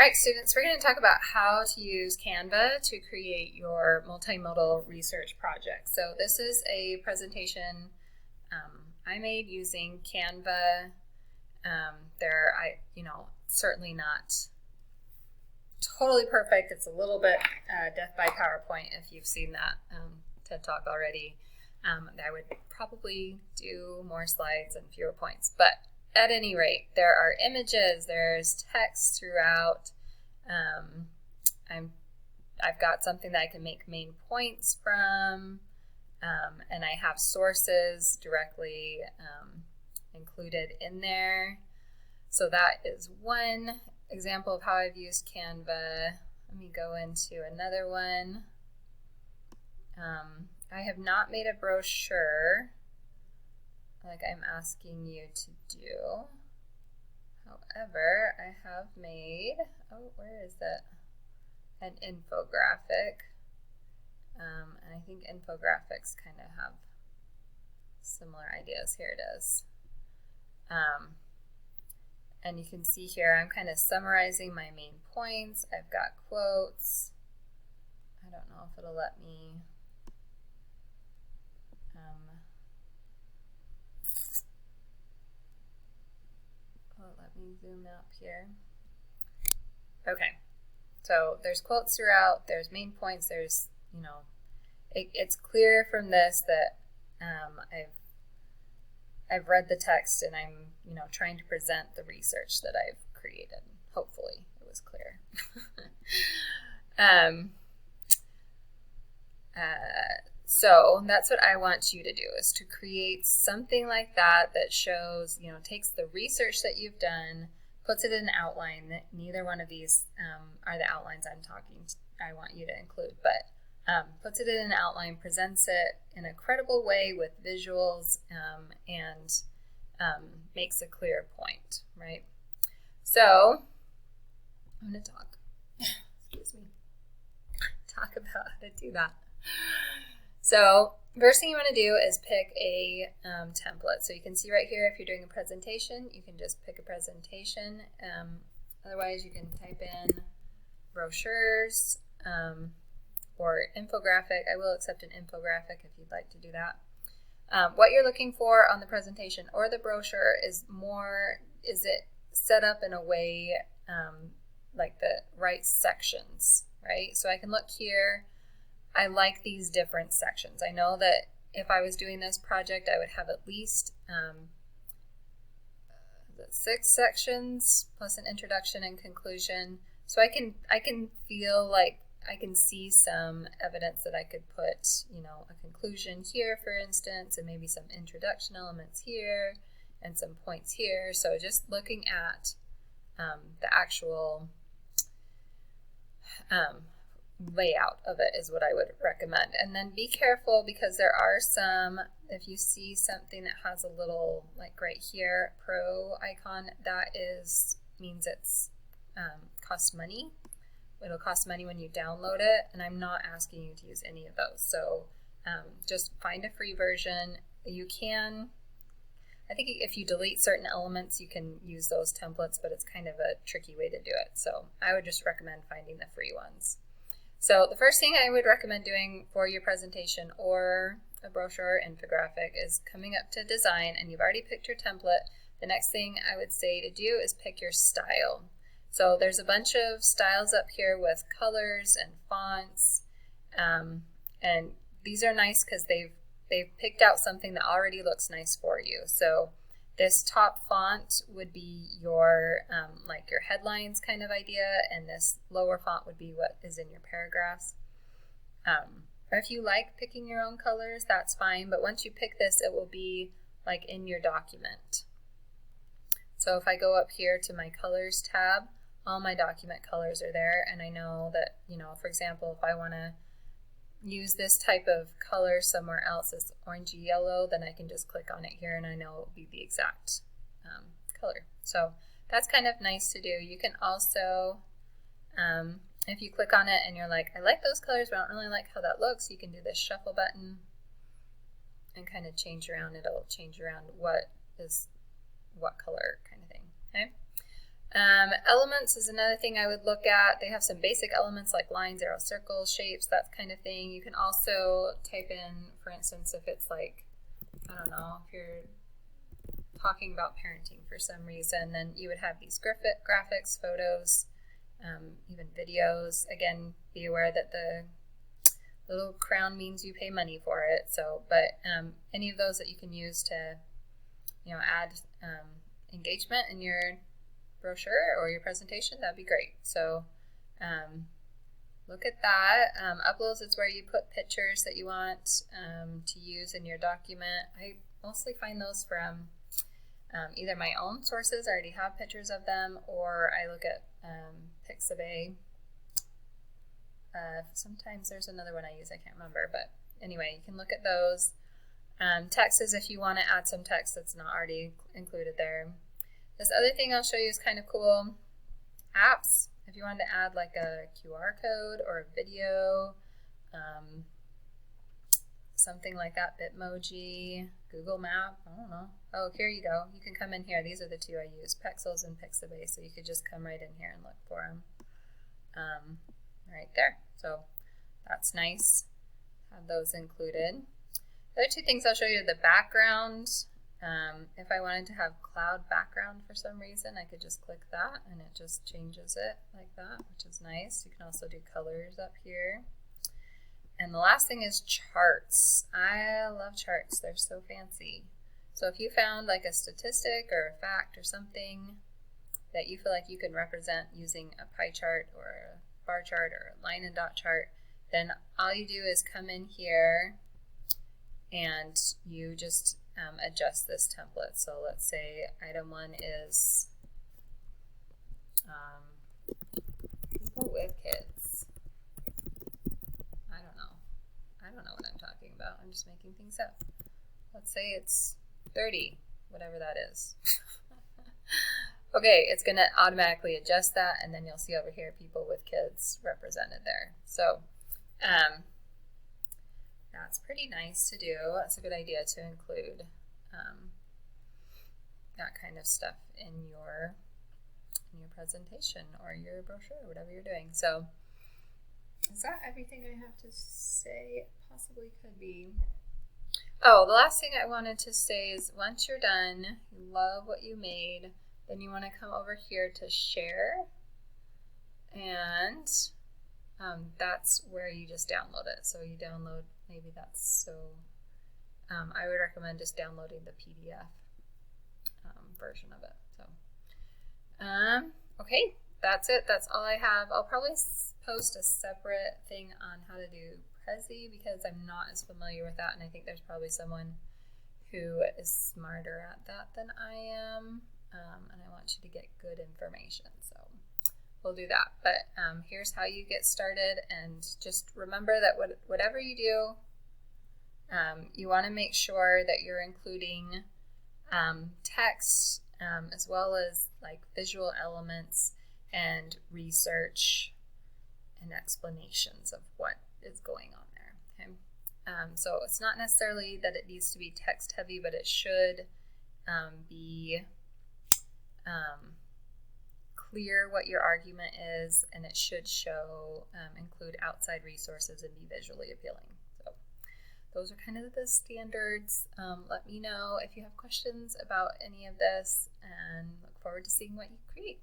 All right, students, we're going to talk about how to use Canva to create your multimodal research project. So this is a presentation I made using Canva. Certainly not totally perfect. It's a little bit death by PowerPoint if you've seen that TED Talk already. I would probably do more slides and fewer points, but at any rate, there are images, there's text throughout. I've got something that I can make main points from, and I have sources directly included in there. So that is one example of how I've used Canva. Let me go into another one. I have not made a brochure like I'm asking you to do. However, I have made, where is that? An infographic. And I think infographics kind of have similar ideas. Here it is. And you can see here, I'm kind of summarizing my main points. I've got quotes. I don't know if it'll let me. Let me zoom up here. Okay, so there's quotes throughout, there's main points, there's, it's clear from this that I've read the text and I'm, trying to present the research that I've created. Hopefully it was clear. So that's what I want you to do, is to create something like that that shows, takes the research that you've done, puts it in an outline. That neither one of these are the outlines I want you to include, but puts it in an outline, presents it in a credible way with visuals, and makes a clear point, right? So I'm going to talk about how to do that. So first thing you want to do is pick a template. So you can see right here, if you're doing a presentation, you can just pick a presentation. Otherwise, you can type in brochures or infographic. I will accept an infographic if you'd like to do that. What you're looking for on the presentation or the brochure is it set up in a way like the right sections, right? So I can look here. I like these different sections. I know that if I was doing this project, I would have at least 6 sections plus an introduction and conclusion. So I can feel like I can see some evidence that I could put, a conclusion here, for instance, and maybe some introduction elements here and some points here. So just looking at the actual layout of it is what I would recommend. And then be careful, because there are some, if you see something that has a little, like right here, pro icon, that means it's costs money. It'll cost money when you download it, and I'm not asking you to use any of those. So just find a free version. You can, I think if you delete certain elements, you can use those templates, but it's kind of a tricky way to do it. So I would just recommend finding the free ones. So the first thing I would recommend doing for your presentation or a brochure or infographic is coming up to design, and you've already picked your template. The next thing I would say to do is pick your style. So there's a bunch of styles up here with colors and fonts, and these are nice because they've picked out something that already looks nice for you. So this top font would be your like your headlines kind of idea, and this lower font would be what is in your paragraphs. Or if you like picking your own colors, that's fine, but once you pick this, it will be like in your document. So if I go up here to my colors tab, all my document colors are there, and I know that, for example, if I want to use this type of color somewhere else, this orangey yellow, then I can just click on it here and I know it will be the exact color. So that's kind of nice to do. You can also, if you click on it and you're like, I like those colors, but I don't really like how that looks, you can do this shuffle button and kind of change around. It'll change around what color kind of thing. Okay. Elements is another thing I would look at. They have some basic elements like lines, arrows, circles, shapes, that kind of thing. You can also type in, for instance, if it's like, I don't know, if you're talking about parenting for some reason, then you would have these graphics, photos, even videos. Again, be aware that the little crown means you pay money for it. So, but any of those that you can use to, add engagement in your brochure or your presentation, that'd be great. So look at that. Uploads is where you put pictures that you want to use in your document. I mostly find those from either my own sources, I already have pictures of them, or I look at Pixabay. Sometimes there's another one I use, I can't remember, but anyway, you can look at those. Text is if you want to add some text that's not already included there. This other thing I'll show you is kind of cool. Apps, if you want to add like a QR code or a video, something like that, Bitmoji, Google Map, I don't know. Oh, here you go. You can come in here. These are the two I use, Pexels and Pixabay, so you could just come right in here and look for them right there. So that's nice. Have those included. The other two things I'll show you are the background. If I wanted to have cloud background for some reason, I could just click that and it just changes it like that, which is nice. You can also do colors up here. And the last thing is charts. I love charts. They're so fancy. So if you found like a statistic or a fact or something that you feel like you can represent using a pie chart or a bar chart or a line and dot chart, then all you do is come in here and you just adjust this template. So let's say item 1 is people with kids. I don't know what I'm talking about. I'm just making things up. Let's say it's 30, whatever that is. Okay, it's going to automatically adjust that, and then you'll see over here people with kids represented there. So that's pretty nice to do. That's a good idea to include that kind of stuff in your presentation or your brochure, or whatever you're doing. So is that everything I have to say? It possibly could be. Oh, the last thing I wanted to say is once you're done, you love what you made, then you want to come over here to share, and that's where you just download it. So you download, maybe that's so, I would recommend just downloading the PDF version of it. So, okay, that's it. That's all I have. I'll probably post a separate thing on how to do Prezi because I'm not as familiar with that, and I think there's probably someone who is smarter at that than I am, and I want you to get good information, so we'll do that. But here's how you get started, and just remember that whatever you do, you want to make sure that you're including text as well as like visual elements and research and explanations of what is going on there. Okay, so it's not necessarily that it needs to be text heavy, but it should be clear what your argument is, and it should show include outside resources and be visually appealing. So those are kind of the standards. Let me know if you have questions about any of this, and look forward to seeing what you create.